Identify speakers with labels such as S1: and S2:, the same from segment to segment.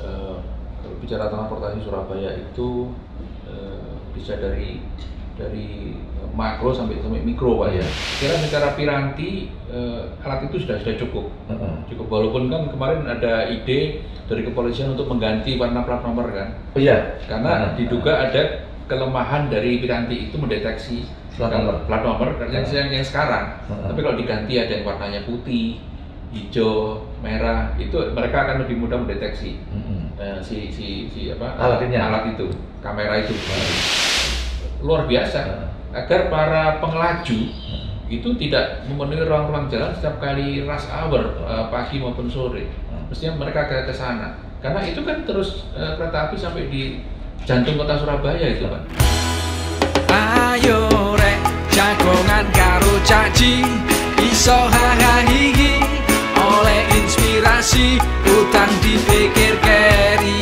S1: Kalau bicara transportasi Surabaya itu bisa dari makro sampai mikro, Pak ya. Kira secara piranti alat itu sudah cukup. Cukup, walaupun kan kemarin ada ide dari kepolisian untuk mengganti warna plat nomor kan.
S2: Oh iya.
S1: Karena diduga ada kelemahan dari piranti itu mendeteksi plat nomor yang sekarang. Tapi kalau diganti ada yang warnanya putih, hijau, merah, itu mereka akan lebih mudah mendeteksi alat itu, kamera itu. Luar biasa, agar para pengelaju itu tidak memenuhi ruang-ruang jalan setiap kali rush hour pagi maupun sore. Mestinya mereka ke sana, karena itu kan terus kereta api sampai di jantung kota Surabaya itu, Pak.
S3: Ayo rek jagongan karo caci iso hahaha oleh inspirasi utang dipikir keri.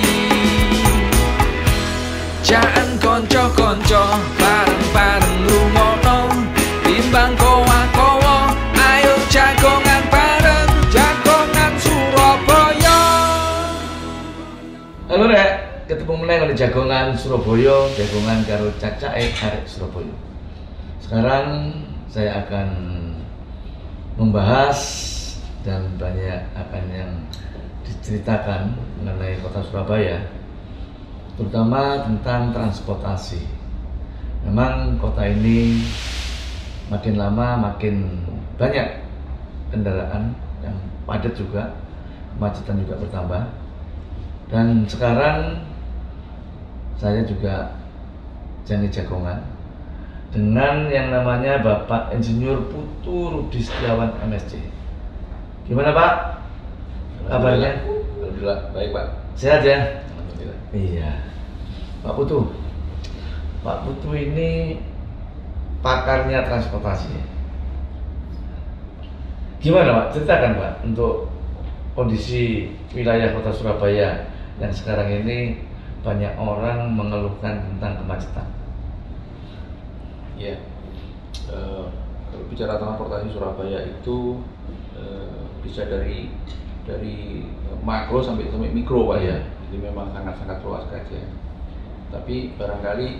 S3: Jangan konco-konco bareng-bareng lumono timbang kowa-kowa. Ayo jagongan bareng, jagongan Surabaya.
S2: Halo rek, ketemu meneh oleh jagongan Surabaya, jagongan karo cacake arek Surabaya. Sekarang saya akan membahas dan banyak akan yang diceritakan mengenai kota Surabaya, terutama tentang transportasi. Memang kota ini makin lama makin banyak kendaraan yang padat juga, kemacetan juga bertambah. Dan sekarang saya juga jadi jagongan dengan yang namanya Bapak Insinyur Putu Rudi Setiawan MSc. Gimana Pak? Kabarnya?
S1: Alhamdulillah, baik Pak.
S2: Sehat ya?
S1: Alhamdulillah.
S2: Iya. Pak Putu ini pakarnya transportasi. Gimana Pak? Ceritakan Pak untuk kondisi wilayah kota Surabaya yang sekarang ini banyak orang mengeluhkan tentang kemacetan.
S1: Ya, kalau bicara transportasi Surabaya itu bisa dari makro sampai mikro, Pak ya. Jadi memang sangat luas kajian. Tapi barangkali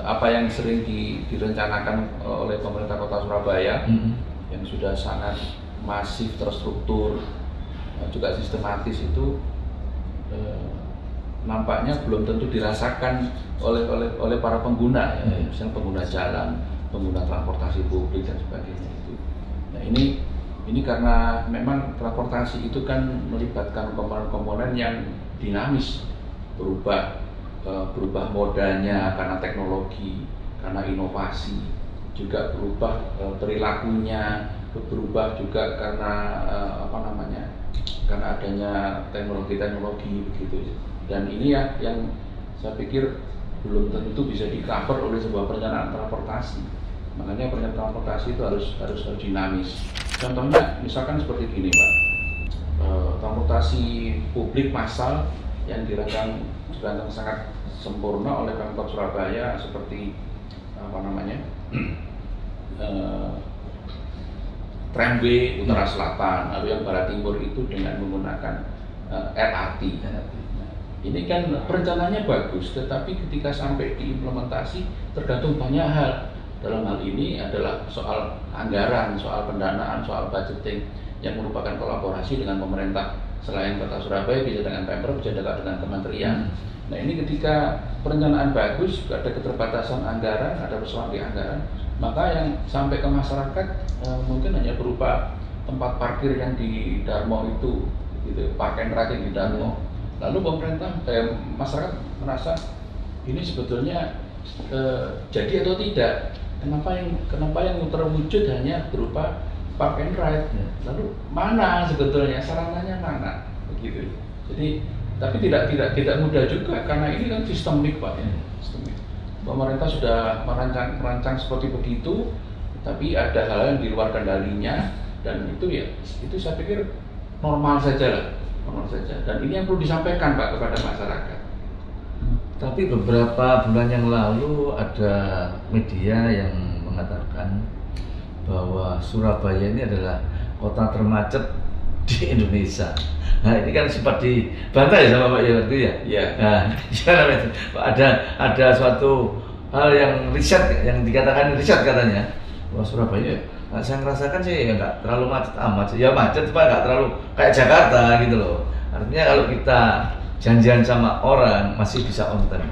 S1: apa yang sering direncanakan oleh pemerintah kota Surabaya yang sudah sangat masif, terstruktur, juga sistematis itu nampaknya belum tentu dirasakan oleh para pengguna, ya. Misalnya pengguna jalan, pengguna transportasi publik dan sebagainya itu. Nah ini karena memang transportasi itu kan melibatkan komponen-komponen yang dinamis, berubah modanya karena teknologi, karena inovasi, juga berubah perilakunya, berubah juga karena karena adanya teknologi begitu. Dan ini ya yang saya pikir belum tentu bisa di-cover oleh sebuah perencanaan transportasi. Makanya perencanaan transportasi itu harus dinamis. Contohnya misalkan seperti gini Pak, transportasi publik massal yang dirancang sangat sempurna oleh Pemkot Surabaya seperti tramway Utara Selatan atau yang Barat Timur itu dengan menggunakan LRT. Ini kan perencanaannya bagus, tetapi ketika sampai diimplementasi tergantung banyak hal. Dalam hal ini adalah soal anggaran, soal pendanaan, soal budgeting yang merupakan kolaborasi dengan pemerintah selain Kota Surabaya, bisa dengan Pemprov, bisa dengan kementerian. Nah ini ketika perencanaan bagus, ada keterbatasan anggaran, ada persoalan di anggaran, maka yang sampai ke masyarakat mungkin hanya berupa tempat parkir yang di Darmo itu, gitu, park and ride yang di Darmo. Lalu pemerintah, masyarakat merasa ini sebetulnya jadi atau tidak. Kenapa yang terwujud hanya berupa park and ride? Lalu mana sebetulnya sarananya mana? Begitu. Jadi tapi tidak mudah juga karena ini kan sistemik Pak ya. Sistemik. Pemerintah sudah merancang seperti begitu, tapi ada hal yang di luar kendalinya dan itu saya pikir normal saja. Dan ini yang perlu disampaikan Pak kepada masyarakat.
S2: Tapi beberapa bulan yang lalu ada media yang mengatakan bahwa Surabaya ini adalah kota termacet di Indonesia. Nah ini kan sempat dibantah ya sama Pak Yonati ya.
S1: Iya.
S2: Nah, gimana itu? Ada suatu hal yang riset yang dikatakan riset katanya. Wah Surabaya, nah, saya merasakan sih ya nggak terlalu macet amat. Ya macet, Pak, nggak terlalu kayak Jakarta gitu loh. Artinya kalau kita janjian sama orang masih bisa on time.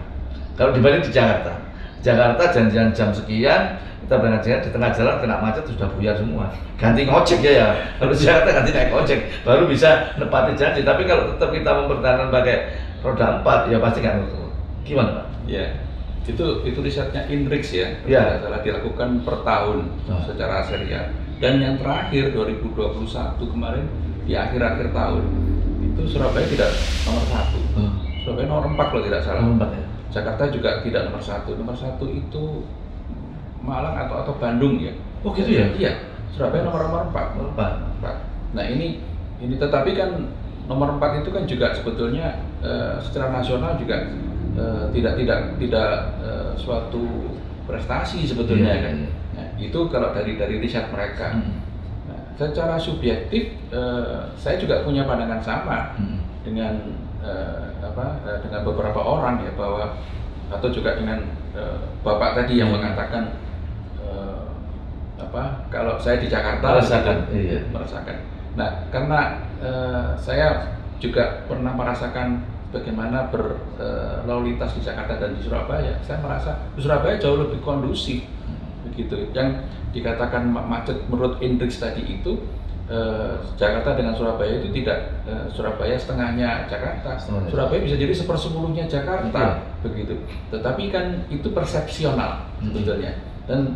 S2: Kalau dibanding di Jakarta janjian jam sekian, kita berangkat di tengah jalan kena macet sudah buyar semua. Ganti ngojek ya. Kalau di Jakarta ganti naik ojek baru bisa nepati janji. Tapi kalau tetap kita mempertahankan pakai roda 4 ya pasti nggak nutup. Gimana Pak?
S1: Ya, itu risetnya Inrix ya.
S2: Ya.
S1: Telah dilakukan per tahun secara serial. Dan yang terakhir 2021 kemarin di akhir-akhir tahun itu Surabaya tidak nomor 1. Surabaya nomor 4 kalau tidak salah.
S2: Nomor 4 ya.
S1: Jakarta juga tidak nomor 1. Nomor 1 itu Malang atau Bandung ya.
S2: Oh gitu ya?
S1: Iya. Surabaya nomor 4.
S2: Nomor 4.
S1: Nah ini tetapi kan nomor 4 itu kan juga sebetulnya secara nasional juga tidak suatu prestasi sebetulnya kan. Nah, itu kalau dari riset mereka. Nah, secara subjektif saya juga punya pandangan sama dengan dengan beberapa orang ya, bahwa atau juga dengan Bapak tadi yang mengatakan kalau saya di Jakarta merasakan. Nah, karena saya juga pernah merasakan bagaimana berlalu lintas di Jakarta dan di Surabaya, saya merasa di Surabaya jauh lebih kondusif begitu. Yang dikatakan macet menurut Inrix tadi itu Jakarta dengan Surabaya itu tidak Surabaya setengahnya Jakarta, Surabaya bisa jadi 1/10-nya Jakarta begitu. Tetapi kan itu persepsional sebetulnya, dan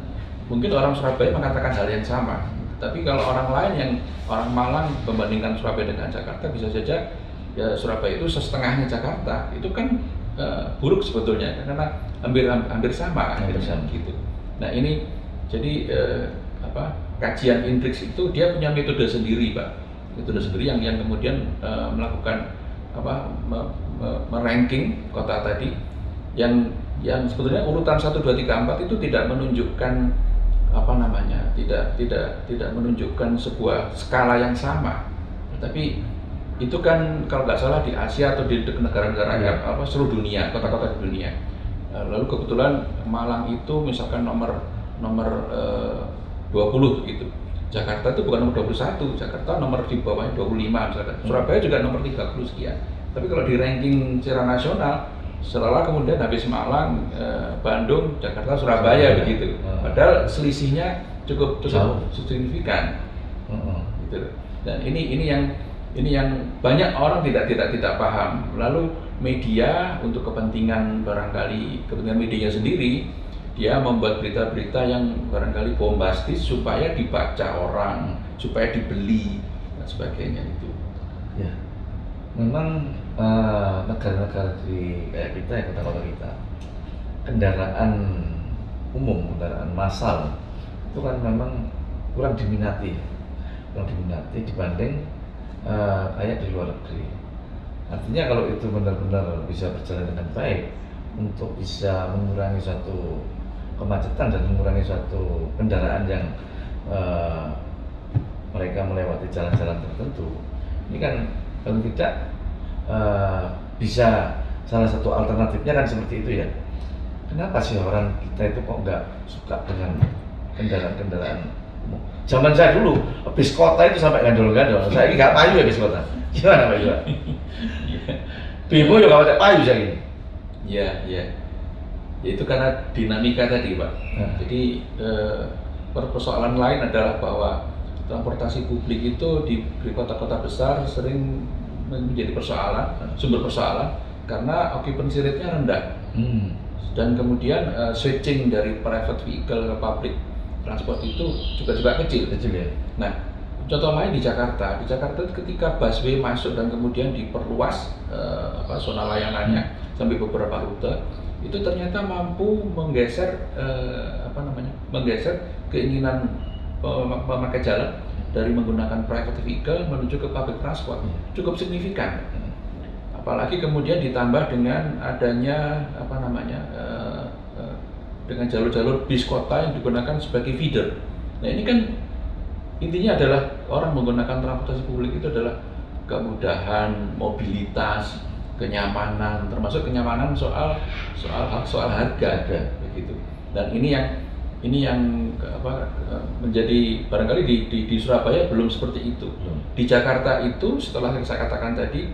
S1: mungkin orang Surabaya mengatakan hal yang sama. Tapi kalau orang lain yang orang Malang membandingkan Surabaya dengan Jakarta, bisa saja ya Surabaya itu setengahnya Jakarta. Itu kan buruk sebetulnya karena hampir sama gitu. Nah ini jadi kajian Inrix itu dia punya metode sendiri, Pak. Metode sendiri yang kemudian melakukan meranking kota tadi yang sebetulnya urutan 1 2 3 4 itu tidak menunjukkan tidak menunjukkan sebuah skala yang sama. Tapi itu kan kalau nggak salah di Asia atau di negara-negara seluruh dunia, kota-kota di dunia. Lalu kebetulan Malang itu misalkan nomor 20 begitu. Jakarta itu bukan nomor 21, Jakarta nomor di bawahnya 25 misalkan. Surabaya juga nomor 30 sekian. Tapi kalau di ranking secara nasional, setelah kemudian habis Malang, Bandung, Jakarta, Surabaya begitu. Padahal selisihnya cukup signifikan. Gitu. Dan ini yang banyak orang tidak paham. Lalu media untuk kepentingan media sendiri, dia membuat berita-berita yang barangkali bombastis supaya dibaca orang, supaya dibeli dan sebagainya itu.
S2: Ya, memang negara-negara di kayak kita ya, kota-kota kita, kendaraan umum, kendaraan massal itu kan memang kurang diminati dibanding kayak di luar negeri. Artinya kalau itu benar-benar bisa berjalan dengan baik untuk bisa mengurangi suatu kemacetan dan mengurangi suatu kendaraan yang mereka melewati jalan-jalan tertentu, ini kan kalau tidak bisa salah satu alternatifnya kan seperti itu ya. Kenapa sih orang kita itu kok nggak suka dengan kendaraan-kendaraan umum? Zaman saya dulu bis kota itu sampai gandol-gandol, saya ini nggak payu ya bis kota. Gimana Pak Iwa? Bimo juga nggak pakai payu saya ini.
S1: Iya. Ya itu karena dinamika tadi, Pak. Jadi persoalan lain adalah bahwa transportasi publik itu di kota-kota besar sering menjadi sumber persoalan karena occupancy rate-nya rendah. Dan kemudian switching dari private vehicle ke public transport itu juga kecil ya. Nah, contoh lain di Jakarta ketika busway masuk dan kemudian diperluas zona layanannya sampai beberapa rute, itu ternyata mampu menggeser keinginan memakai jalan dari menggunakan private vehicle menuju ke public transport cukup signifikan. Apalagi kemudian ditambah dengan adanya dengan jalur-jalur bis kota yang digunakan sebagai feeder. Nah ini kan intinya adalah orang menggunakan transportasi publik itu adalah kemudahan, mobilitas, kenyamanan, termasuk kenyamanan soal harga begitu. Dan ini yang menjadi barangkali di Surabaya belum seperti itu. Di Jakarta itu setelah yang saya katakan tadi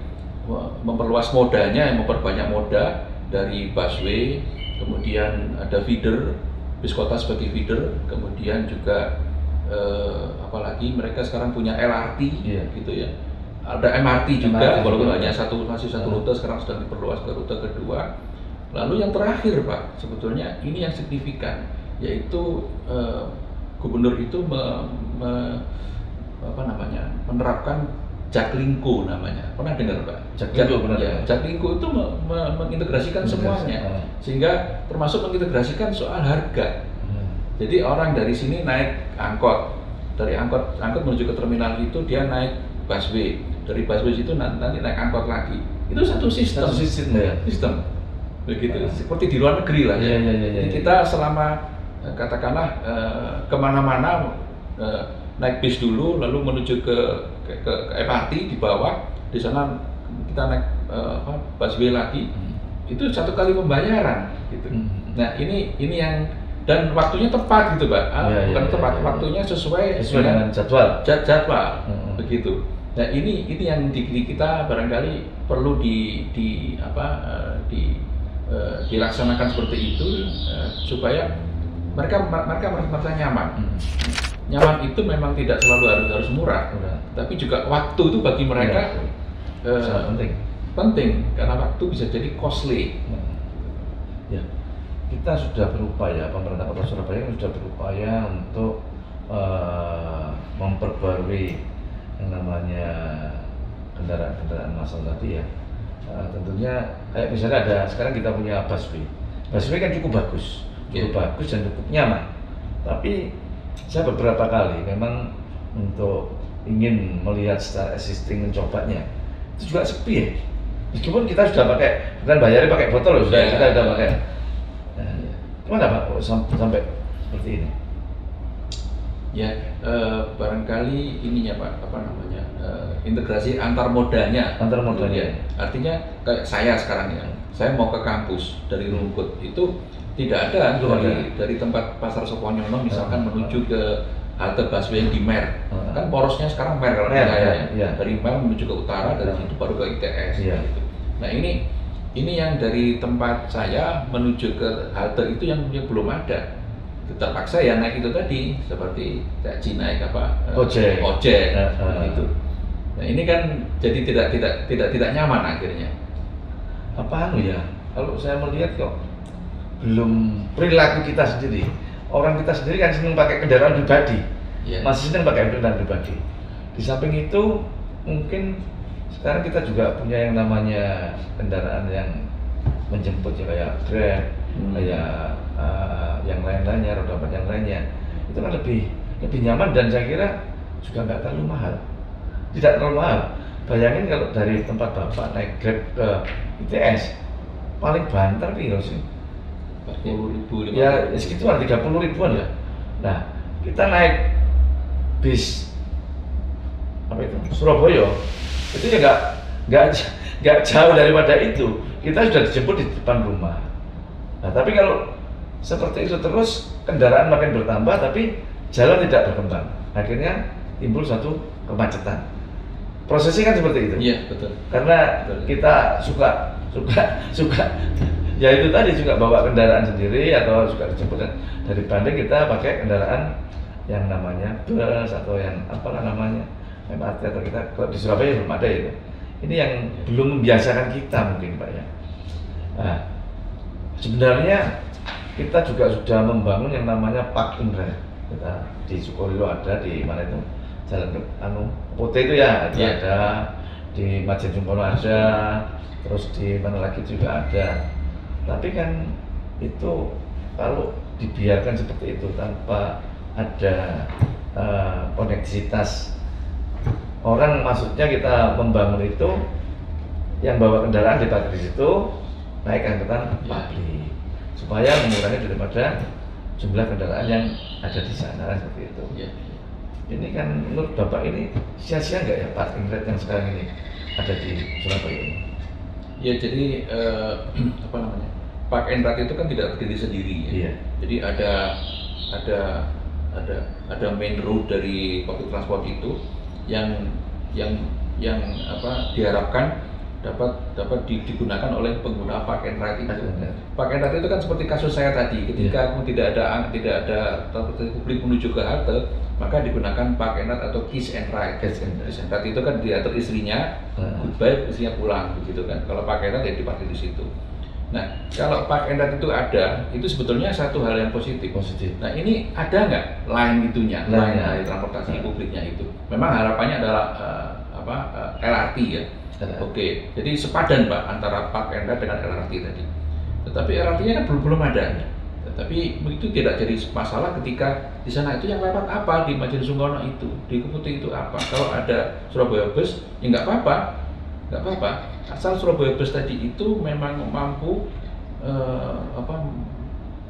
S1: memperluas modanya, memperbanyak moda dari busway, kemudian ada feeder, bis kota sebagai feeder, kemudian juga apalagi mereka sekarang punya LRT, gitu ya. Ada MRT juga, walaupun hanya masih satu rute, sekarang sedang diperluas ke rute kedua. Lalu yang terakhir Pak, sebetulnya ini yang signifikan, yaitu gubernur itu menerapkan Jaklingko namanya. Pernah dengar Pak? Jaklingko itu mengintegrasikan semuanya, sehingga termasuk mengintegrasikan soal harga. Jadi orang dari sini naik angkot, dari angkot menuju ke terminal itu dia naik busway, dari busway itu nanti naik angkot lagi. Itu satu sistem. Sistem. Begitu. Seperti di luar negeri lah. Jadi kita selama katakanlah kemana-mana naik bis dulu, lalu menuju ke MRT di bawah, di sana kita naik busway lagi. Itu satu kali pembayaran gitu. Nah ini yang dan waktunya tepat gitu Pak, bukan tepat, waktunya sesuai dengan jadwal, begitu. Nah ini yang di kita barangkali perlu dilaksanakan seperti itu supaya mereka merasa nyaman. Nyaman itu memang tidak selalu harus murah, tapi juga waktu itu bagi mereka
S2: sangat
S1: penting karena waktu bisa jadi costly.
S2: Ya. Kita sudah berupaya, pemerintah Kota Surabaya sudah berupaya untuk memperbarui yang namanya kendaraan massal tadi ya. Tentunya kayak misalnya ada sekarang kita punya busway kan cukup bagus dan cukup nyaman. Tapi saya beberapa kali memang untuk ingin melihat secara existing mencobanya itu juga sepi ya. Meskipun kita sudah pakai, bukan bayarnya pakai botol loh, kita sudah pakai. Gimana Pak sampai seperti ini?
S1: Ya, barangkali ininya Pak, integrasi antar modanya. Artinya kayak saya sekarang ya, saya mau ke kampus dari Rungkut itu tidak ada dari tempat Pasar Sukonyono misalkan menuju ke halte busway yang di Mer. Kan porosnya sekarang Mer kalau saya ya. Dari Mer menuju ke utara, dari situ baru ke ITS. Gitu. Nah ini yang dari tempat saya menuju ke halte itu yang belum ada. Terpaksa ya naik itu tadi seperti taksi naik ojek gitu. Nah ini kan jadi tidak nyaman akhirnya.
S2: Kalau saya melihat kok belum perilaku kita sendiri. Orang kita sendiri kan senang pakai kendaraan pribadi, masih senang pakai kendaraan pribadi. Di samping itu mungkin sekarang kita juga punya yang namanya kendaraan yang menjemput ya kayak Grab, kayak yang lain-lainnya, roda empat yang lainnya. Itu kan lebih nyaman dan saya kira juga nggak terlalu mahal. Tidak terlalu mahal. Bayangin kalau dari tempat Bapak naik Grab ke ITS paling banter piro sih?
S1: 40.000
S2: ya segituan, 30.000-an ya. Nah, kita naik bis Surabaya itu ya nggak jauh daripada itu. Kita sudah dijemput di depan rumah. Nah, tapi kalau seperti itu terus kendaraan makin bertambah tapi jalan tidak berkembang. Akhirnya timbul satu kemacetan. Prosesnya kan seperti itu.
S1: Iya, betul.
S2: Karena kita suka ya itu tadi juga bawa kendaraan sendiri atau juga dijemput dari Bandung, kita pakai kendaraan yang namanya bus atau yang apalah namanya MRT, atau kita kalau di Surabaya belum ada itu. Ini yang belum membiasakan kita mungkin Pak ya. Nah, sebenarnya kita juga sudah membangun yang namanya Park and Ride. Kita di Sukolilo ada, di mana itu jalan ke Pote itu ya, itu ada, di Majen Jumpono ada, terus di mana lagi juga ada. Tapi kan itu kalau dibiarkan seperti itu tanpa ada koneksitas orang, maksudnya kita membangun itu yang bawa kendaraan diparkir di situ, naik angkutan publik supaya mengurangi daripada jumlah kendaraan yang ada di sana seperti itu. Ini kan menurut Bapak ini sia-sia nggak ya parking rate yang sekarang ini ada di Surabaya ini?
S1: Ya jadi apa namanya, park and ride itu kan tidak berdiri sendiri ya.
S2: Iya.
S1: Jadi ada main road dari public transport itu yang apa diharapkan dapat digunakan oleh pengguna park and ride itu. Park and ride itu kan seperti kasus saya tadi, ketika tidak ada transportasi publik menuju ke halte, maka digunakan park and ride atau kiss and ride. Kiss and ride itu kan diatur istrinya, goodbye, istrinya pulang begitu kan. Kalau park and ride ya diparkir di situ. Nah, kalau park and ride itu ada, itu sebetulnya satu hal yang positif. Nah, ini ada nggak line itunya, line dari transportasi publiknya itu? Memang harapannya adalah LRT ya. Oke, jadi sepadan Pak antara park and ride dengan LRT tadi. Tetapi LRT-nya kan belum ada. Tetapi itu tidak jadi masalah ketika di sana itu yang lewat apa di Majen Sungkono itu, di Keputih itu apa. Kalau ada Surabaya Bus, ya nggak apa-apa. Asal Surabaya Bus tadi itu memang mampu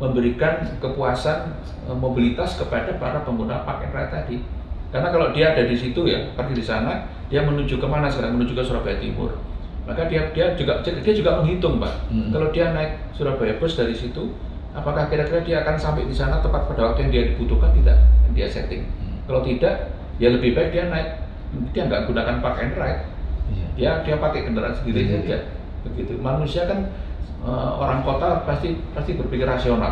S1: memberikan kepuasan mobilitas kepada para pengguna park and ride tadi. Karena kalau dia ada di situ ya, parkir di sana, dia menuju ke mana sekarang? Menuju ke Surabaya Timur. Maka dia juga menghitung Pak. Kalau dia naik Surabaya Bus dari situ, apakah kira-kira dia akan sampai di sana tepat pada waktu yang dia dibutuhkan? Tidak, dia setting. Kalau tidak, ya lebih baik dia naik, dia nggak gunakan park and ride. Dia pakai kendaraan sendiri saja. Begitu. Manusia kan orang kota pasti berpikir rasional.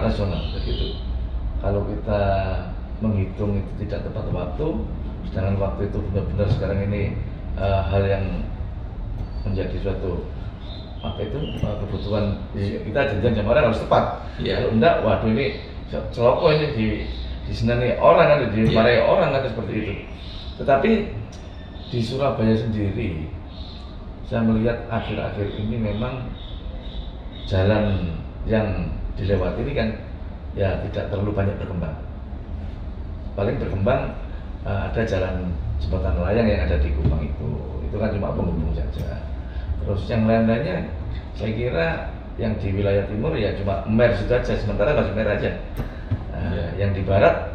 S1: Begitu.
S2: Kalau kita menghitung itu tidak tepat waktu, sedangkan waktu itu benar-benar sekarang ini hal yang menjadi suatu kebutuhan kita, janjian sama orang harus tepat. Kalau enggak, waduh ini celoko ini di senani orang kan, dimarahi orang kan seperti itu. Tetapi di Surabaya sendiri saya melihat akhir-akhir ini memang jalan yang dilewati ini kan ya tidak terlalu banyak berkembang. Paling berkembang ada jalan jembatan layang yang ada di Kupang itu kan cuma penghubung saja. Terus yang lain-lainnya saya kira yang di wilayah timur ya cuma Mer itu aja, sementara masih Mer aja. Yang di barat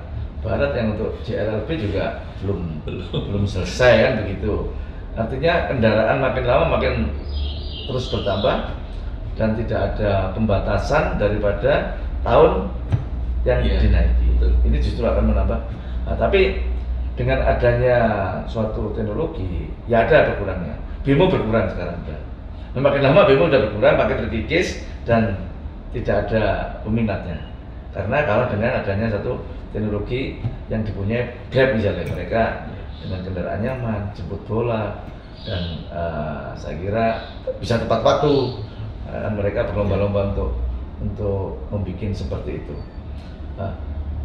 S2: yang untuk JLLB juga belum selesai kan begitu. Artinya kendaraan makin lama makin terus bertambah dan tidak ada pembatasan daripada tahun yang dinaiki. Ini justru akan menambah. Nah, tapi dengan adanya suatu teknologi, ya ada berkurangnya. Bemo berkurang sekarang udah. Nah, makin lama bemo udah berkurang, makin terkikis dan tidak ada peminatnya. Karena kalau dengan adanya satu teknologi yang dipunyai Grab misalnya, mereka dengan kendaraan nyaman, jemput bola, dan saya kira bisa tepat waktu. Mereka berlomba-lomba untuk membuat seperti itu. Nah,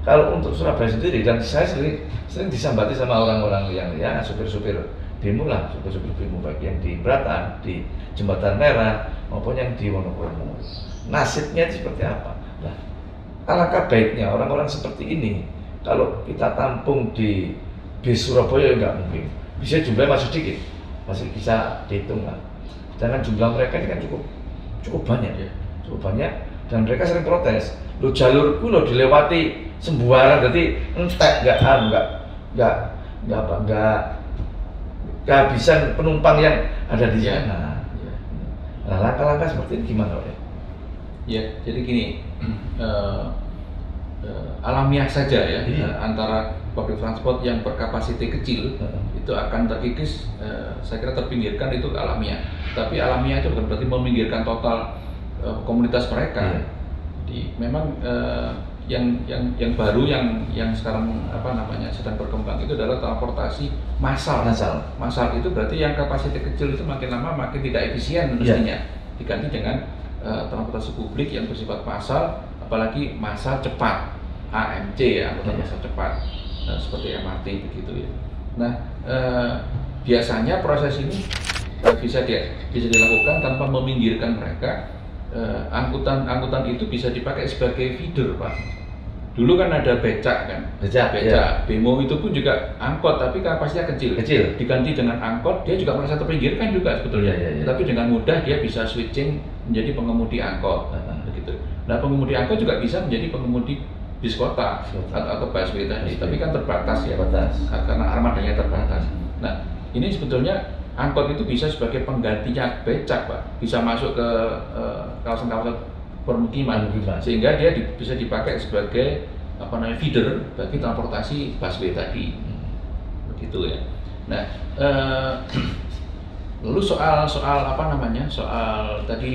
S2: kalau untuk Surabaya sendiri, dan saya sering disambati sama orang-orang yang ya supir-supir bemo lah, supir-supir bemo baik yang di Bratan, di Jembatan Merah maupun yang di Wonokromo. Nasibnya seperti apa? Nah, alangkah baiknya orang-orang seperti ini kalau kita tampung di bis Surabaya nggak mungkin. Bisa jumlahnya masih sedikit, masih bisa dihitung lah. Sedangkan jumlah mereka ini kan cukup banyak ya, dan mereka sering protes. Lo jalurku lo dilewati sembarang, jadi entek nggak kehabisan penumpang yang ada di sana. Nah, langkah-langkah seperti ini gimana ya?
S1: Ya, jadi gini, alamiah saja ya, antara public transport yang berkapasiti kecil itu akan terkikis, saya kira terpinggirkan itu alamiah. Tapi alamiah itu bukan berarti meminggirkan total komunitas mereka. Jadi memang yang baru yang sekarang sedang berkembang itu adalah transportasi massal. Massal itu berarti yang kapasitas kecil itu makin lama makin tidak efisien mestinya. Diganti dengan transportasi publik yang bersifat massal, apalagi massal cepat, AMC ya, angkutan massal cepat, seperti MRT begitu ya. Nah, biasanya proses ini bisa dilakukan tanpa meminggirkan mereka. Angkutan itu bisa dipakai sebagai feeder Pak. Dulu kan ada becak kan, bemo itu pun juga angkot tapi kapasitasnya kecil. Diganti dengan angkot, dia juga merasa terpinggirkan juga sebetulnya. Tapi dengan mudah dia bisa switching menjadi pengemudi angkot, begitu. Nah pengemudi angkot juga bisa menjadi pengemudi bis kota atau busway tadi, tapi kan terbatas ya, karena armadanya terbatas. Nah, ini sebetulnya angkot itu bisa sebagai penggantinya becak, Pak, bisa masuk ke kawasan-kawasan permukiman, sehingga dia bisa dipakai sebagai feeder bagi transportasi busway tadi, begitu ya. Nah, lalu soal tadi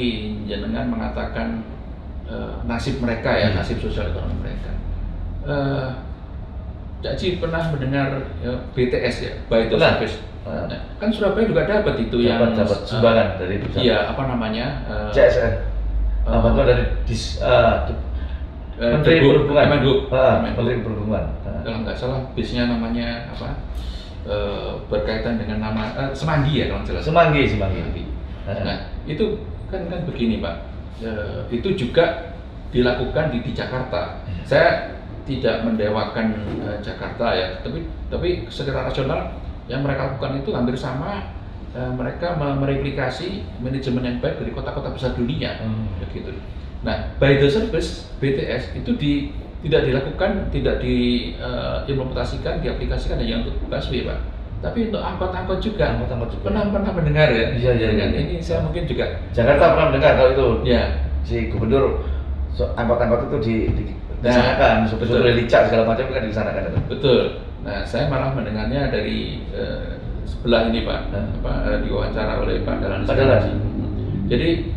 S1: jenengan mengatakan nasib mereka ya, nasib sosial ekonomi mereka. Cak Ji pernah mendengar BTS ya, By the Service. Nah, kan Surabaya juga dapat itu
S2: dapat sumbangan dari pusat.
S1: Iya,
S2: CSR. Apa itu dari Menteri Perhubungan. Menteri Perhubungan.
S1: Kalau nggak salah bisnya namanya apa? Berkaitan dengan nama Semanggi ya, kalau jelas. Semanggi. Nah, itu kan begini, Pak. Itu juga dilakukan di Jakarta. Saya tidak mendewakan Jakarta ya, tapi secara rasional yang mereka lakukan itu hampir sama. Mereka mereplikasi manajemen yang baik dari kota-kota besar dunia, begitu. Nah, By the Service (BTS) itu tidak dilakukan, tidak diimplementasikan, diaplikasikan hanya untuk busway, Pak, tapi untuk angkot-angkot juga. Pernah mendengar ya?
S2: Iya.
S1: Ini saya mungkin juga
S2: Jakarta pernah mendengar kalau itu.
S1: Ya.
S2: Si gubernur angkot-angkot itu disanakan, supaya licak segala macam kan disanakan.
S1: Betul. Nah, saya malah mendengarnya dari sebelah ini, Pak, diwawancara oleh Pak Dahlan. Jadi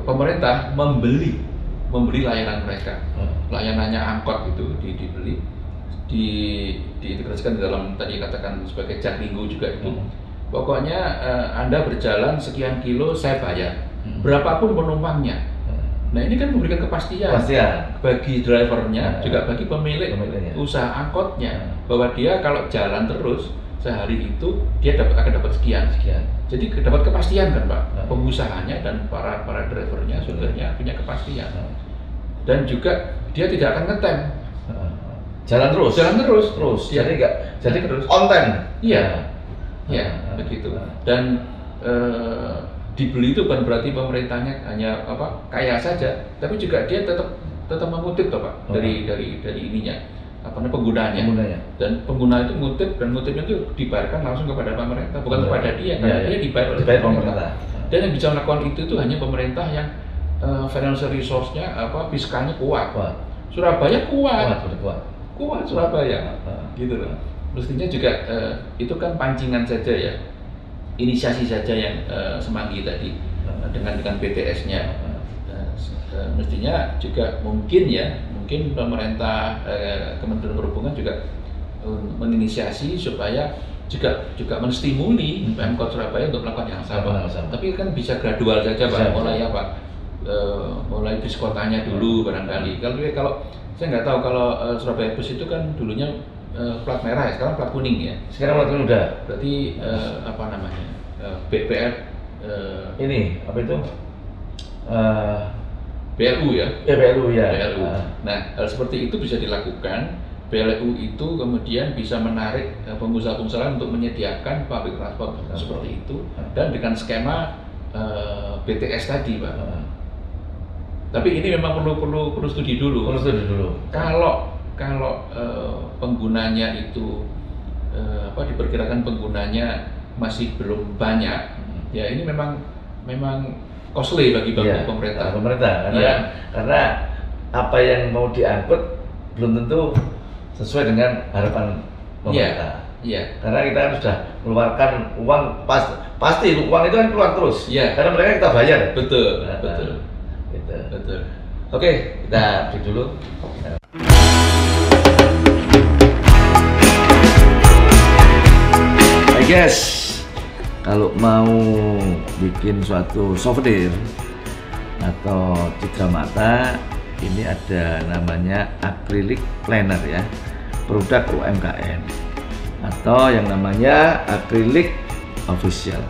S1: pemerintah membeli layanan mereka, layanannya angkot itu dibeli, diintegrasikan dalam tadi katakan sebagai Jaklinggo juga itu. Pokoknya Anda berjalan sekian kilo saya bayar, berapapun penumpangnya. Nah, ini kan memberikan kepastian bagi drivernya, juga bagi pemilik usaha angkotnya, bahwa dia kalau jalan terus sehari itu dia akan dapat sekian. Jadi dapat kepastian kan, Pak, pengusahanya dan para drivernya, supirnya punya kepastian. Dan juga dia tidak akan ngetem.
S2: Jalan terus. Jadi
S1: terus
S2: on time.
S1: Iya, begitu. Dan dibeli itu bukan berarti pemerintahnya hanya kaya saja, tapi juga dia tetap mengutip, Pak, dari ininya, penggunanya. Dan pengguna itu ngutip, dan ngutipnya itu dibayarkan langsung kepada pemerintah, bukan kepada dia, karena dia dibayar oleh pemerintah. Dan yang bisa melakukan itu hanya pemerintah yang financial resource-nya fiskalnya kuat. Surabaya kuat Surabaya, gitu loh. Mestinya juga itu kan pancingan saja ya, inisiasi saja yang Semanggi tadi dengan BTS-nya. Mestinya juga mungkin pemerintah Kementerian Perhubungan juga menginisiasi supaya juga menstimuli Pemkot Surabaya untuk melakukan yang sama. Tapi kan bisa gradual saja, Pak. Mulai bis kotanya dulu barangkali. Kalau saya nggak tahu, kalau Surabaya Bus itu kan dulunya plat merah ya, sekarang plat kuning ya.
S2: Sekarang plat kuning udah.
S1: Berarti BPF
S2: ini apa itu?
S1: BLU ya?
S2: BLU ya.
S1: BLU. Nah, hal seperti itu bisa dilakukan. BLU itu kemudian bisa menarik pengusaha-pengusaha untuk menyediakan public transport seperti itu, dan dengan skema BTS tadi, Pak. Tapi ini memang perlu studi dulu. Kalau penggunanya itu diperkirakan penggunanya masih belum banyak, ya ini memang costly bagi pemerintah.
S2: Karena apa yang mau diangkut belum tentu sesuai dengan harapan pemerintah.
S1: Iya.
S2: Karena kita kan sudah mengeluarkan uang, pasti uang itu kan keluar terus.
S1: Iya.
S2: Karena mereka kita bayar.
S1: Betul.
S2: Oke, kita break dulu. Hai guys, kalau mau bikin suatu souvenir atau citra mata, ini ada namanya acrylic planner ya, produk UMKM, atau yang namanya acrylic official.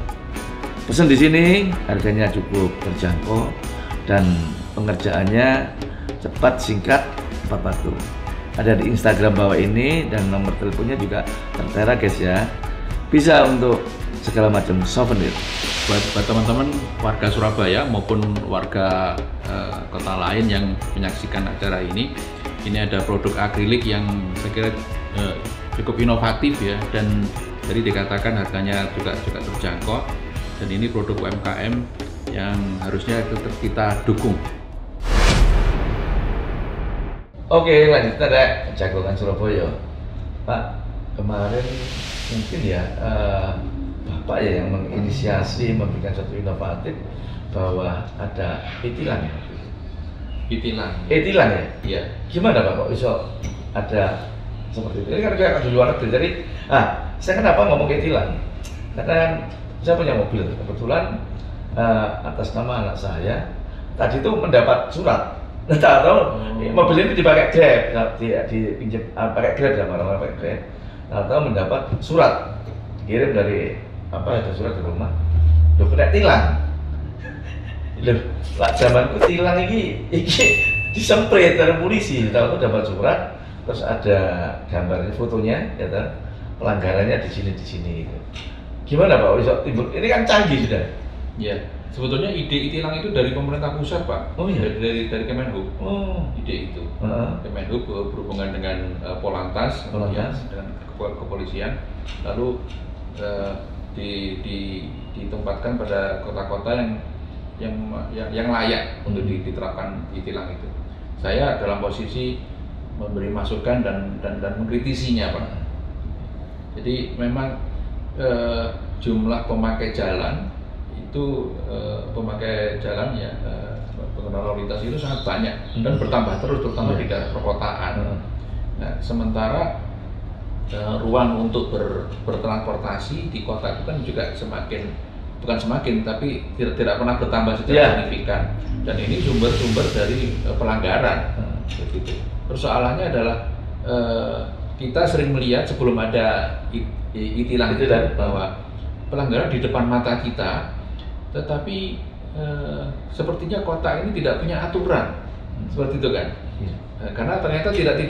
S2: Pesan di sini, harganya cukup terjangkau dan pengerjaannya cepat, singkat, tepat waktu. Ada di Instagram bawah ini, dan nomor teleponnya juga tertera guys ya. Bisa untuk segala macam souvenir.
S1: buat teman-teman warga Surabaya maupun warga kota lain yang menyaksikan acara ini ada produk akrilik yang saya kira cukup inovatif ya, dan jadi dikatakan harganya juga terjangkau, dan ini produk UMKM yang harusnya tetap kita dukung.
S2: Oke, lanjut ada Jagongan Surabaya. Pak, kemarin mungkin ya Bapak ya yang menginisiasi memberikan suatu inovatif bahwa ada e-tilang ya? E-tilang ya?
S1: Iya.
S2: Gimana Pak kok bisa ada seperti itu? Ini kan kayak di luar negeri. Jadi, saya kenapa ngomong e-tilang? Karena saya punya mobil, kebetulan atas nama anak saya tadi itu mendapat surat. Nggak tahu mobil ini dipakai Grab, dipinjam pakai Grab ya, orang-orang pakai Grab. Nggak tahu mendapat surat dikirim dari ada surat di rumah. Loh, kena tilang. Loh, lah zamanku tilang ini disemprit dari polisi. Tahu dapat surat, terus ada gambar fotonya, ya kan? Pelanggarannya di sini. Gimana Pak? Bisa timbul? Ini kan canggih sudah.
S1: Ya, sebetulnya ide e-tilang itu dari pemerintah pusat Pak.
S2: Oh iya.
S1: Dari Kemenhub.
S2: Oh.
S1: Ide itu. Kemenhub berhubungan dengan Polantas, kemudian dengan kepolisian, lalu ditempatkan pada kota-kota yang layak untuk diterapkan e-tilang itu. Saya dalam posisi memberi masukan dan mengkritisinya Pak. Jadi memang jumlah pemakai jalan itu pengguna lalu lintas itu sangat banyak dan bertambah terus, terutama di daerah perkotaan. Nah, sementara ruang untuk bertransportasi di kota itu kan juga bukan semakin, tapi tidak pernah bertambah secara signifikan. Dan ini sumber dari pelanggaran. Begitu. Persoalannya adalah kita sering melihat sebelum ada e-tilang itu bahwa pelanggaran di depan mata kita, tetapi sepertinya kota ini tidak punya aturan seperti itu kan. Karena ternyata tidak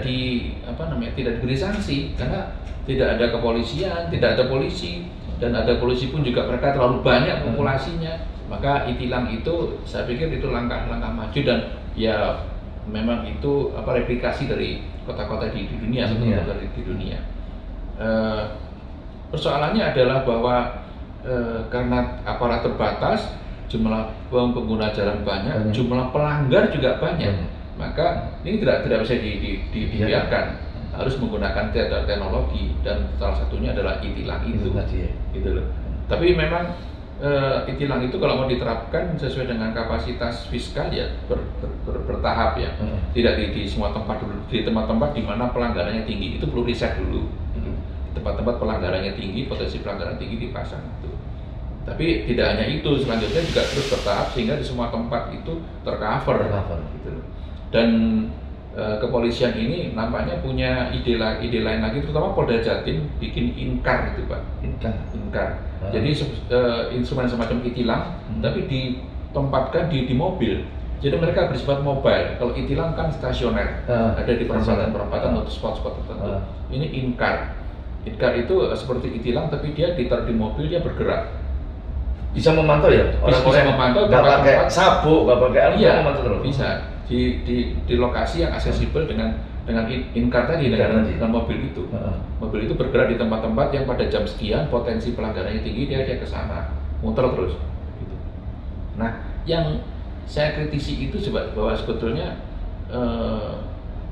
S1: diberi sanksi, karena tidak ada kepolisian, tidak ada polisi, dan ada polisi pun juga mereka terlalu banyak populasinya. Maka e-tilang itu saya pikir itu langkah-langkah maju, dan ya memang itu replikasi dari kota-kota di dunia, di dunia. Persoalannya adalah bahwa karena aparat terbatas, jumlah pengguna jalan banyak, jumlah pelanggar juga banyak. Maka ini tidak bisa dibiarkan, harus menggunakan teknologi, dan salah satunya adalah e-tilang itu. Gitu loh. Tapi memang e-tilang itu kalau mau diterapkan sesuai dengan kapasitas fiskal ya bertahap ya. Tidak di semua tempat dulu, di tempat-tempat di mana pelanggarannya tinggi itu perlu riset dulu. Tempat-tempat pelanggarannya tinggi, potensi pelanggaran tinggi dipasang itu. Tapi tidak hanya itu, selanjutnya juga terus bertahap sehingga di semua tempat itu tercover gitu. Dan kepolisian ini nampaknya punya ide lain lagi, terutama Polda Jatim bikin Inkar itu Pak. Inkar. Jadi instrumen semacam e-tilang, tapi ditempatkan di mobil. Jadi mereka bersifat mobile. Kalau e-tilang kan stasioner, ada di perempatan atau spot-spot tertentu. Ini Inkar. Inkar itu seperti e-tilang, tapi dia ditaruh di mobil, dia bergerak.
S2: Bisa memantau ya?
S1: Bisa memantau.
S2: Nggak pakai sabuk, nggak pakai alat, memantau terus.
S1: Bisa. Di lokasi yang aksesibel dengan Inkar tadi, dengan mobil itu. Mobil itu bergerak di tempat-tempat yang pada jam sekian potensi pelanggarannya tinggi, dia ke sana, muter terus. Gitu. Nah, yang saya kritisi itu bahwa sebetulnya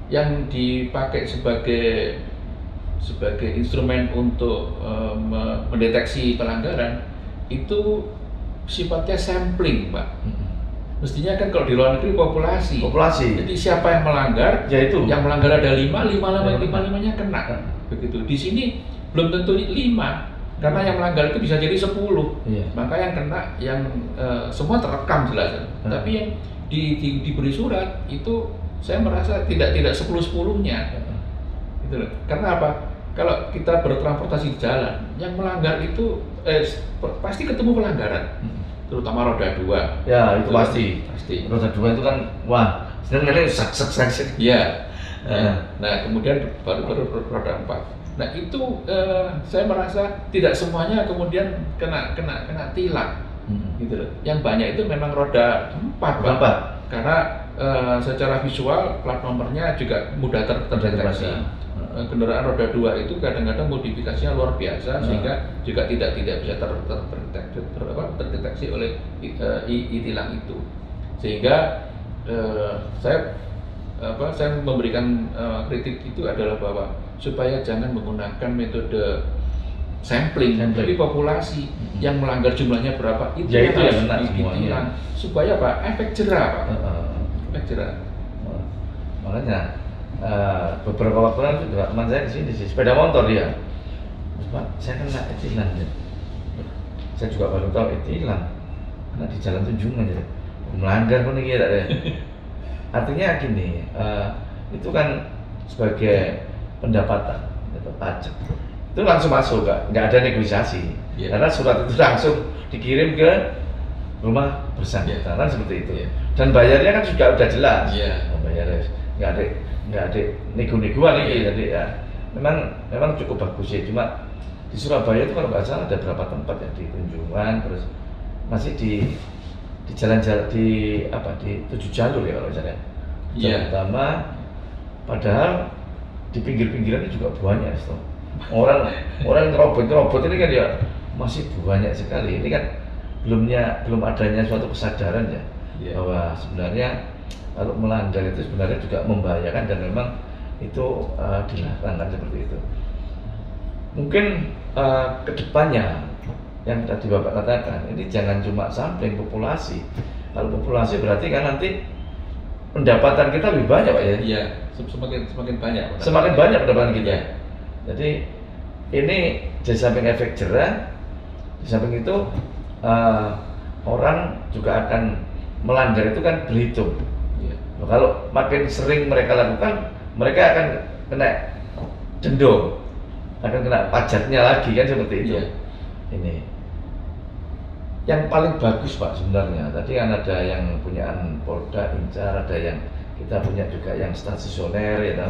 S1: yang dipakai sebagai instrumen untuk mendeteksi pelanggaran itu sifatnya sampling, Pak. Mestinya kan kalau di luar negeri populasi. Jadi siapa yang melanggar,
S2: ya itu.
S1: Yang melanggar ada 5-nya kena. Begitu. Di sini belum tentu 5, karena yang melanggar itu bisa jadi 10. Maka yang kena semua terekam jelas. Tapi yang diberi surat itu saya merasa tidak 10-10-nya. Gitu loh. Karena apa? Kalau kita bertransportasi di jalan, yang melanggar itu pasti ketemu pelanggaran. Terutama roda 2.
S2: Ya, itu pasti. Roda 2 itu kan wah, sebenarnya sak. Iya.
S1: Nah, kemudian baru roda 4. Nah itu saya merasa tidak semuanya kemudian kena tilang, gitu loh. Yang banyak itu memang roda 4, Pak. Karena secara visual plat nomornya juga mudah terdeteksi. Kendaraan roda 2 itu kadang-kadang modifikasinya luar biasa sehingga juga tidak bisa terdeteksi oleh tilang itu. Sehingga saya memberikan kritik itu adalah bahwa supaya jangan menggunakan metode sampling, tapi populasi yang melanggar jumlahnya berapa itu
S2: ya, itu
S1: harus
S2: ditilang
S1: supaya apa? Efek jerah, Pak. Efek jerah.
S2: Makanya beberapa waktu lalu juga teman saya kesini sih, sepeda motor dia, Pak, saya kena etilang ya. Saya juga baru tahu etilang karena di jalan Tunjungan ya, melanggar pun ini ya. Artinya gini, itu kan sebagai pendapatan atau pajak itu langsung masuk, nggak ada negosiasi, karena surat itu langsung dikirim ke rumah bersangkutan, kan seperti itu. Dan bayarnya kan juga udah jelas, bayarnya nggak ada nego-negoan ini. Jadi ya memang cukup bagus ya. Cuma di Surabaya itu kalau nggak salah ada berapa tempat ya, di Tunjungan, terus masih di jalan-jalan di 7 jalur ya kalau saya. Jalan utama, padahal di pinggir-pinggiran juga banyak so. Orang robot ini kan ya masih banyak sekali. Ini kan belum adanya suatu kesadaran ya, bahwa sebenarnya kalau melanggar itu sebenarnya juga membahayakan dan memang itu dilarang seperti itu. Mungkin kedepannya yang tadi Bapak katakan, ini jangan cuma sampling populasi. Kalau populasi berarti kan nanti pendapatan kita lebih banyak, Pak ya?
S1: Iya, semakin banyak.
S2: Semakin banyak pendapatan kita. Jadi ini di samping efek jerah, di samping itu orang juga akan melanggar itu kan berhitung. Nah, kalau makin sering mereka lakukan, mereka akan kena denda, akan kena pajaknya lagi kan seperti itu. Ini yang paling bagus Pak sebenarnya. Tadi kan ada yang punyaan Polda, Incar, ada yang kita punya juga yang stasioner ya.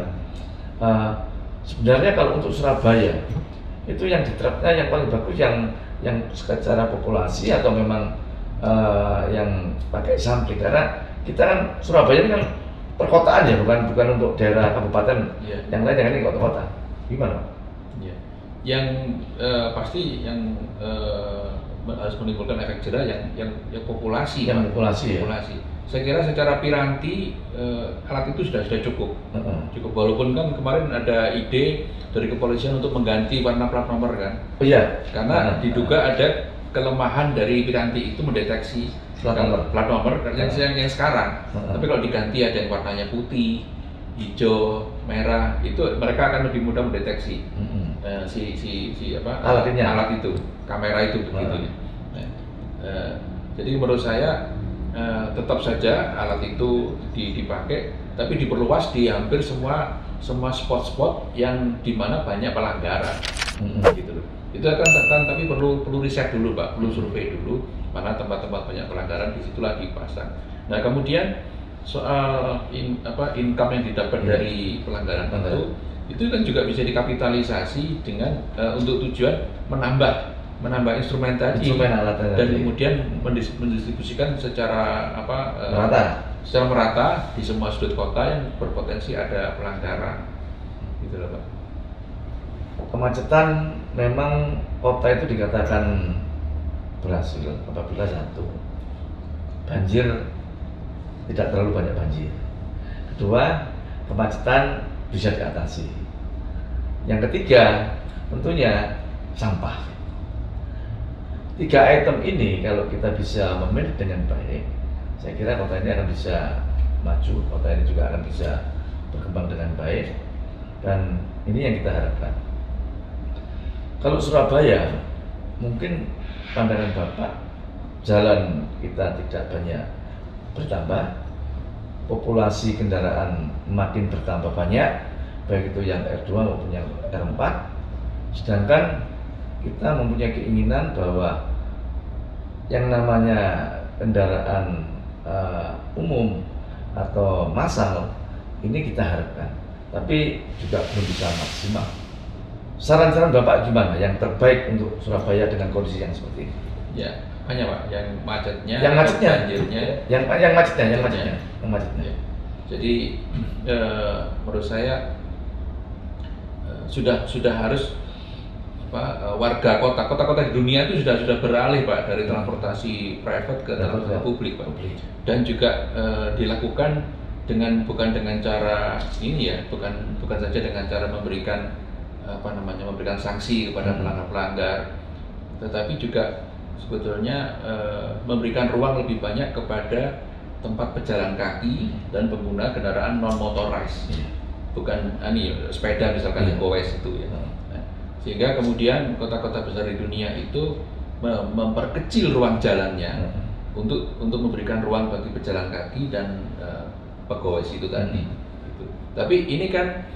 S2: Sebenarnya kalau untuk Surabaya itu yang diterapkan yang paling bagus yang secara populasi atau memang yang pakai sampling, karena kita kan Surabaya ini kan perkotaan ya, bukan untuk daerah kabupaten yang lain, yang ini kota-kota. Gimana Pak?
S1: Yang pasti yang harus menimbulkan efek jerah yang populasi.
S2: Yang populasi.
S1: Saya kira secara piranti alat itu sudah cukup. Cukup, walaupun kan kemarin ada ide dari kepolisian untuk mengganti warna plat nomor kan. Karena diduga ada kelemahan dari piranti itu mendeteksi plat nomor yang sekarang. Tapi kalau diganti ada yang warnanya putih, hijau, merah, itu mereka akan lebih mudah mendeteksi alat itu, kamera itu begitu ya. Jadi menurut saya tetap saja alat itu dipakai, tapi diperluas di hampir semua spot-spot yang dimana banyak pelanggaran, gitu loh. Itu akan tapi perlu riset dulu Pak, perlu survei dulu mana tempat-tempat banyak pelanggaran, di situ lagi pasang. Nah kemudian soal income yang didapat dari pelanggaran itu kan juga bisa dikapitalisasi dengan untuk tujuan menambah instrumen tadi, dan kemudian mendistribusikan secara merata di semua sudut kota yang berpotensi ada pelanggaran, gitu loh Pak.
S2: Kemacetan memang kota itu dikatakan berhasil apabila satu, banjir tidak terlalu banyak banjir. Kedua, kemacetan bisa diatasi. Yang ketiga, tentunya sampah. 3 item ini kalau kita bisa memanage dengan baik, saya kira kota ini akan bisa maju, kota ini juga akan bisa berkembang dengan baik, dan ini yang kita harapkan. Kalau Surabaya, mungkin pandangan Bapak, jalan kita tidak banyak bertambah, populasi kendaraan makin bertambah banyak, baik itu yang R2 maupun yang R4, sedangkan kita mempunyai keinginan bahwa yang namanya kendaraan umum atau massal ini kita harapkan, tapi juga belum bisa maksimal. saran-saran Bapak gimana yang terbaik untuk Surabaya dengan kondisi yang seperti ini?
S1: Ya, hanya Pak, yang macetnya, banjirnya,
S2: yang macetnya.
S1: Ya. Jadi menurut saya sudah harus warga kota-kota di dunia itu sudah beralih Pak dari transportasi private ke transportasi publik Pak. Dan juga dilakukan bukan dengan cara ini ya, bukan saja dengan cara memberikan memberikan sanksi kepada pelanggar-pelanggar, tetapi juga sebetulnya memberikan ruang lebih banyak kepada tempat pejalan kaki dan pengguna kendaraan non motorized, bukan sepeda misalkan eco-waste itu ya. Sehingga kemudian kota-kota besar di dunia itu memperkecil ruang jalannya untuk memberikan ruang bagi pejalan kaki dan pegawai itu tadi. Gitu. Tapi ini kan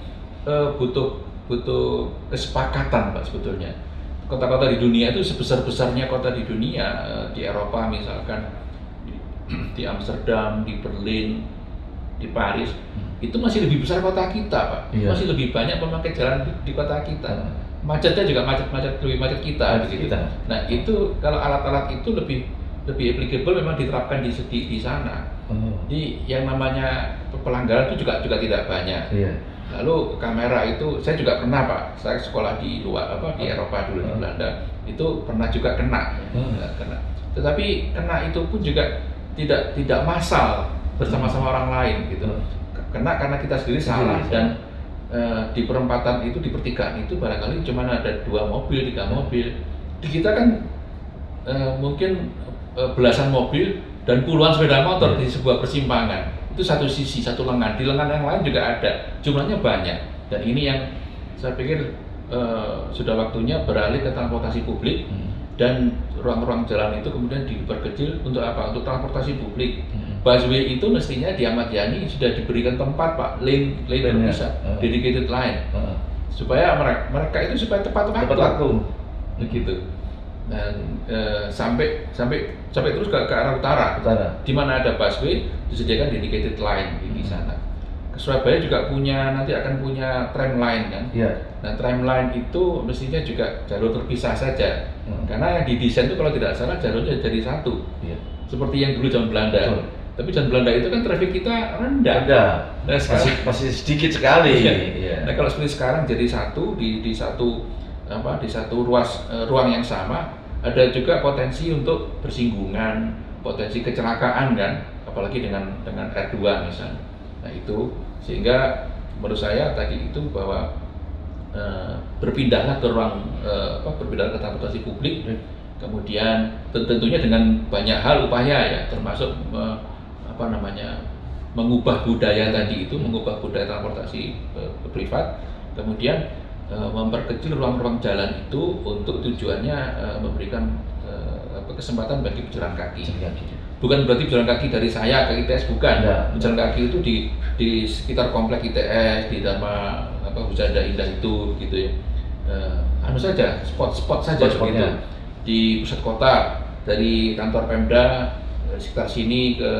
S1: butuh kesepakatan Pak sebetulnya. Kota-kota di dunia itu sebesar-besarnya kota di dunia, di Eropa misalkan, di Amsterdam, di Berlin, di Paris, itu masih lebih besar kota kita Pak. Masih lebih banyak pemakai jalan di kota kita. Macetnya juga lebih macet kita gitu. Nah itu kalau alat-alat itu lebih applicable memang diterapkan di sana. Di yang namanya pelanggaran itu juga tidak banyak. Lalu kamera itu saya juga pernah Pak, saya sekolah di luar di Eropa dulu di Belanda, itu pernah juga kena. Tetapi kena itu pun juga tidak massal bersama-sama orang lain gitu. Kena karena kita sendiri salah dan di perempatan itu, di pertigaan itu barangkali cuma ada 2 mobil, 3 mobil. Di kita kan mungkin belasan mobil dan puluhan sepeda motor di sebuah persimpangan. Itu satu sisi, satu lengan. Di lengan yang lain juga ada. Jumlahnya banyak. Dan ini yang saya pikir sudah waktunya beralih ke transportasi publik dan ruang-ruang jalan itu kemudian diperkecil untuk apa? Untuk transportasi publik. Busway itu mestinya di Ahmad Yani sudah diberikan tempat Pak, lane terpisah, dedicated line, supaya mereka itu supaya tepat waktu, begitu. Dan sampai terus ke arah utara. Di mana ada busway disediakan dedicated line di sana. Surabaya juga nanti akan punya tram line kan. Nah tram line itu mestinya juga jalur terpisah saja, karena yang didesain itu kalau tidak salah jalurnya jadi satu, seperti yang dulu zaman Belanda. Tapi zaman Belanda itu kan traffic kita rendah. Nah,
S2: masih sedikit sekali.
S1: Nah kalau seperti sekarang jadi satu di satu ruang yang sama, ada juga potensi untuk bersinggungan, potensi kecelakaan kan, apalagi dengan R2 misalnya. Nah itu sehingga menurut saya tadi itu bahwa berpindahlah ke berpindahlah ke transportasi publik, kemudian tentunya dengan banyak hal upaya ya, termasuk mengubah budaya tadi itu, mengubah budaya transportasi privat, kemudian memperkecil ruang-ruang jalan itu untuk tujuannya memberikan kesempatan bagi pejalan kaki. Bukan berarti pejalan kaki dari saya ke ITS, bukan. Pejalan kaki itu di sekitar komplek ITS, di Dharma Husada Indah itu gitu ya. Saja spot saja begitu. Di pusat kota, dari kantor Pemda sekitar sini ke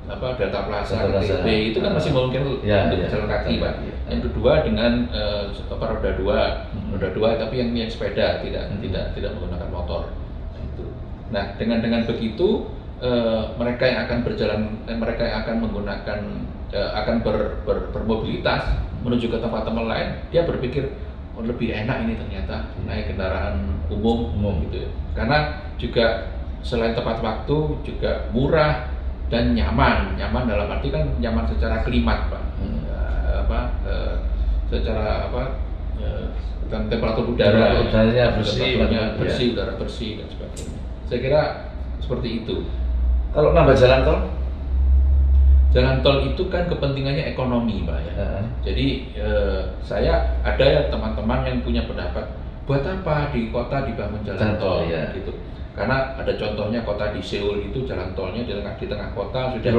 S1: Delta Plaza, ke TB itu kan masih mungkin untuk jalan kaki Pak. Yang kedua dengan roda dua tapi yang sepeda, tidak menggunakan motor. Nah dengan begitu mereka yang akan menggunakan akan bermobilitas menuju ke tempat-tempat lain, dia berpikir lebih enak ini ternyata naik kendaraan umum gitu ya. Karena juga selain tepat waktu juga murah dan nyaman dalam arti kan nyaman secara klimat Pak, secara temperatur udara, bersih, udara bersih dan sebagainya. Saya kira seperti itu.
S2: Kalau nambah jalan tol?
S1: Jalan tol itu kan kepentingannya ekonomi Pak ya. Jadi saya ada ya teman-teman yang punya pendapat, buat apa di kota dibangun jalan tol gitu. Karena ada contohnya kota di Seoul itu jalan tolnya di tengah kota sudah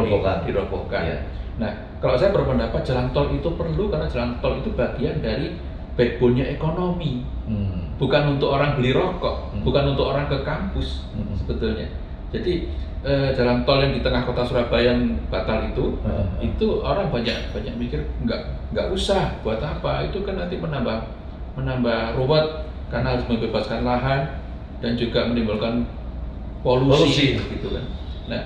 S1: dirobohkan. Nah, kalau saya berpendapat jalan tol itu perlu karena jalan tol itu bagian dari backbone-nya ekonomi. Bukan untuk orang beli rokok, bukan untuk orang ke kampus sebetulnya. Jadi jalan tol yang di tengah kota Surabaya yang batal itu orang banyak mikir nggak usah, buat apa? Itu kan nanti menambah menambah ruwet karena harus membebaskan lahan dan juga menimbulkan polusi. Gitu kan. Nah,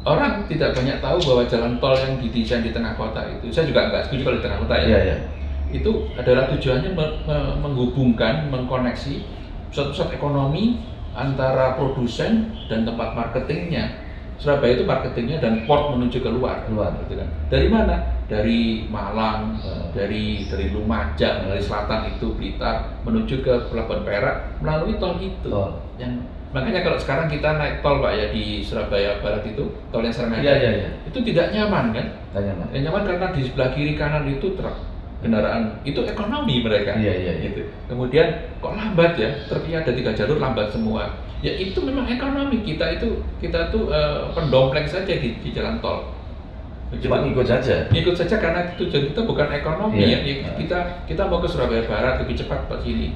S1: orang tidak banyak tahu bahwa jalan tol yang didesain di tengah kota itu, saya juga nggak setuju kalau di tengah kota ya. Itu adalah tujuannya menghubungkan, mengkoneksi suatu pusat ekonomi antara produsen dan tempat marketingnya. Surabaya itu marketingnya dan port menuju ke luar, gitu kan. Dari mana? Dari Malang, dari Lumajang, dari selatan itu Blitar menuju ke Pelabuhan Perak melalui tol itu. Yang makanya kalau sekarang kita naik tol Pak ya di Surabaya Barat itu, tol yang sekarang ada, itu tidak nyaman kan? Tidak nyaman. Yang nyaman karena di sebelah kiri kanan itu truk, kendaraan, itu ekonomi mereka. Gitu. Kemudian kok lambat ya? Truknya ada 3 jalur lambat semua. Ya itu memang ekonomi kita tuh pendompleng saja di jalan tol.
S2: Cuma ngikut saja
S1: karena tujuan kita bukan ekonomi ya. Kita mau ke Surabaya Barat lebih cepat Pak sini.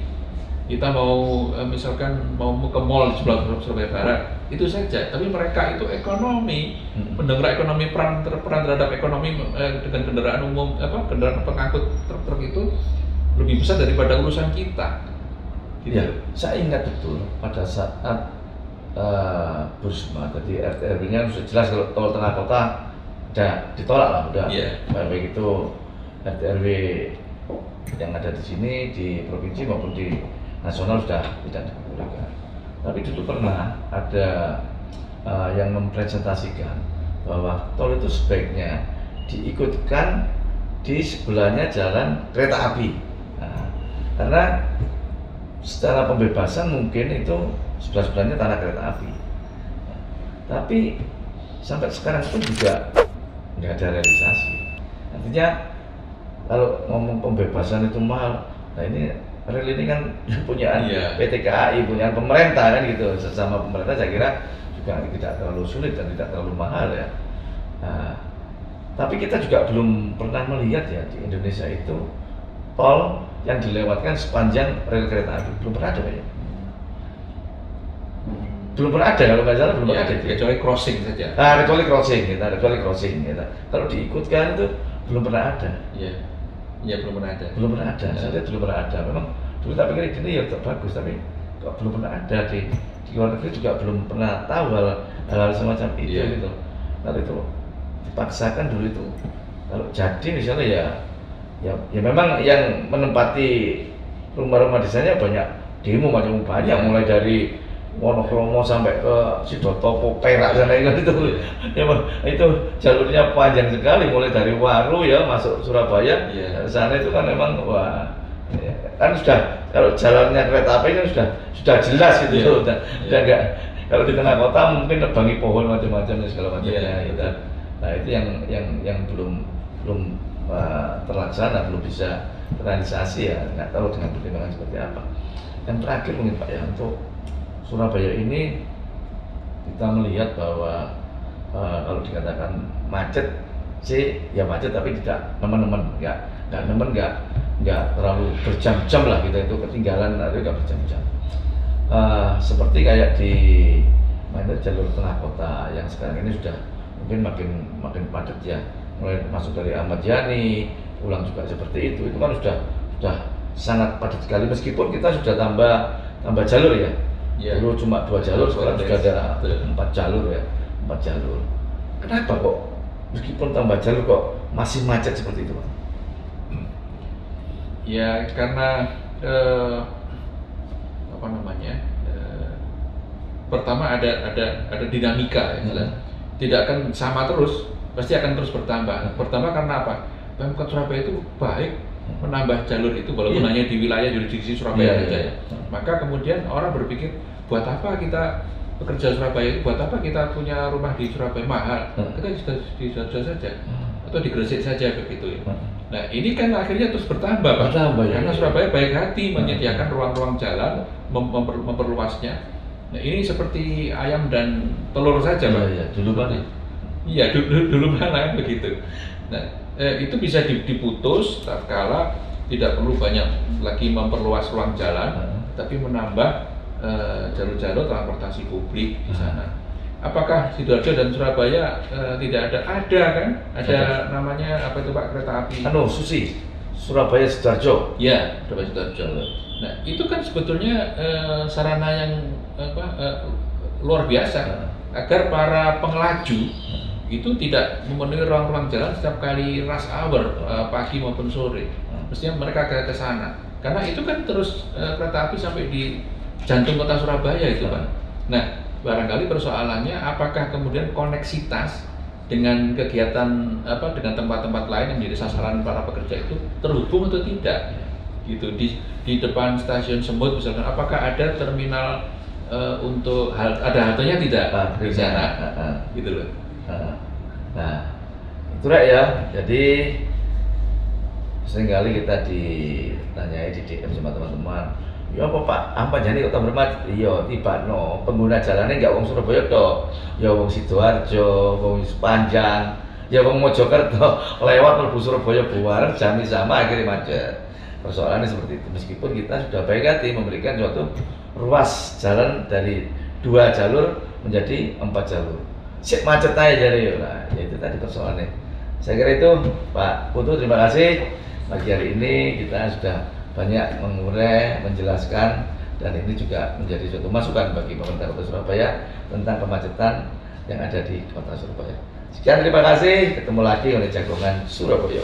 S1: Kita mau misalkan mau ke mall di sebelah Surabaya Barat itu saja. Tapi mereka itu ekonomi, pendengar ekonomi peran terhadap ekonomi dengan kendaraan umum kendaraan pengangkut truk itu lebih besar daripada urusan kita. Gitu.
S2: Ya, saya ingat betul pada saat Burisma tadi RT/RW-nya sudah jelas kalau tol tengah kota udah ditolak lah, udah baik itu RT/RW yang ada di sini di provinsi maupun di nasional sudah tidak diperbolehkan. Tapi dulu pernah ada yang mempresentasikan bahwa tol itu sebaiknya diikutkan di sebelahnya jalan kereta api. Nah, karena secara pembebasan mungkin itu sebelah-sebelahnya tanah kereta api. Tapi sampai sekarang pun juga nggak ada realisasi. Artinya kalau ngomong pembebasan itu mahal, nah ini rel ini kan punyaan PT KAI, punyaan pemerintah kan gitu. Sesama pemerintah saya kira juga tidak terlalu sulit dan tidak terlalu mahal ya. Nah, tapi kita juga belum pernah melihat ya di Indonesia itu tol yang dilewatkan sepanjang rel kereta api, belum pernah ada ya. Belum pernah ada kalau nggak salah, belum pernah ada.
S1: Kecuali crossing saja.
S2: Kecuali crossing kita. Kalau diikutkan itu belum pernah ada.
S1: Iya, belum pernah ada.
S2: Belum pernah ada. Saya belum pernah ada. Memang dulu tak pikir ini ya bagus, tapi kok belum pernah ada di luar negeri juga belum pernah tahu hal semacam itu gitu. Kalau itu dipaksakan dulu itu. Kalau jadi misalnya ya memang yang menempati rumah-rumah desanya banyak demo macam banyak, mulai dari Wonokromo sampai ke Sidotopo, Perak sana itu. Itu jalurnya panjang sekali, mulai dari Waru ya masuk Surabaya. Sana itu kan memang kan sudah kalau jalannya kereta api kan sudah jelas gitu. Udah enggak, kalau di tengah kota mungkin nebangi pohon macam-macam dan segala macamnya gitu. Nah, itu yang belum terlaksana, belum bisa terrealisasi ya, nggak tahu dengan pertimbangan seperti apa. Yang terakhir mungkin Pak ya, untuk Surabaya ini kita melihat bahwa kalau dikatakan macet sih ya macet, tapi tidak nemen-nemen, nggak terlalu berjam-jam lah kita itu ketinggalan, tapi nggak berjam-jam. Seperti kayak di jalur tengah kota yang sekarang ini sudah mungkin makin padat ya, mulai masuk dari Ahmad Yani, pulang juga seperti itu kan sudah sangat padat sekali, meskipun kita sudah tambah jalur ya. Dulu cuma 2 jalur, sekarang sudah ada 4 jalur ya, 4 jalur. Kenapa kok meskipun tambah jalur kok masih macet seperti itu Pak?
S1: Ya karena pertama ada dinamika ya, tidak akan sama terus, pasti akan terus bertambah. Pertama karena apa? Pemkot Surabaya itu baik menambah jalur itu walaupun hanya di wilayah jurisdiksi Surabaya saja ya. Maka kemudian orang berpikir, buat apa kita bekerja Surabaya itu, buat apa kita punya rumah di Surabaya mahal, kita di Jogja saja atau di Gresik saja begitu ya. Nah ini kan akhirnya terus bertambah Pak, karena Surabaya baik hati menyediakan ruang-ruang jalan, memperluasnya. Nah ini seperti ayam dan telur saja Pak.
S2: Dulu mana?
S1: Iya dulu mana begitu. Nah itu bisa diputus tatkala tidak perlu banyak lagi memperluas ruang jalan, tapi menambah jalur-jalur transportasi publik di sana. Apakah Sidoarjo dan Surabaya tidak ada? Ada kan? Ada namanya apa itu Pak, kereta api?
S2: Surabaya Sidoarjo.
S1: Ya, Surabaya Sidoarjo. Nah, itu kan sebetulnya sarana yang luar biasa agar para pengelaju itu tidak memenuhi ruang-ruang jalan setiap kali rush hour pagi maupun sore. Mestinya mereka ke sana. Karena itu kan terus kereta api sampai di jantung kota Surabaya itu, Pak. Nah, barangkali persoalannya apakah kemudian koneksitas dengan kegiatan dengan tempat-tempat lain yang menjadi sasaran para pekerja itu terhubung atau tidak? Gitu di depan stasiun Semut misalkan, apakah ada terminal untuk ada haltenya tidak di sana? Gitu loh.
S2: Nah, itu ya. Jadi seringkali kita ditanyai di DM sama teman-teman, ya apa Pak, apa jadi kok tambah macet? Iya, tiba no pengguna jalannya nggak wong Surabaya toh, ya wong Sidoarjo, wong Sepanjang, ya wong Mojokerto, lewat mlebu Surabaya buar jam sama akhirnya macet. Persoalannya seperti itu, meskipun kita sudah baik hati memberikan suatu ruas jalan dari 2 jalur menjadi 4 jalur. Sip macet aja jadi, nah, ya itu tadi persoalannya. Saya kira itu Pak Putu, terima kasih. Pagi hari ini kita sudah banyak mengurai, menjelaskan, dan ini juga menjadi suatu masukan bagi pemerintah Kota Surabaya tentang kemacetan yang ada di Kota Surabaya. Sekian, terima kasih. Ketemu lagi oleh Jagongan Surabaya.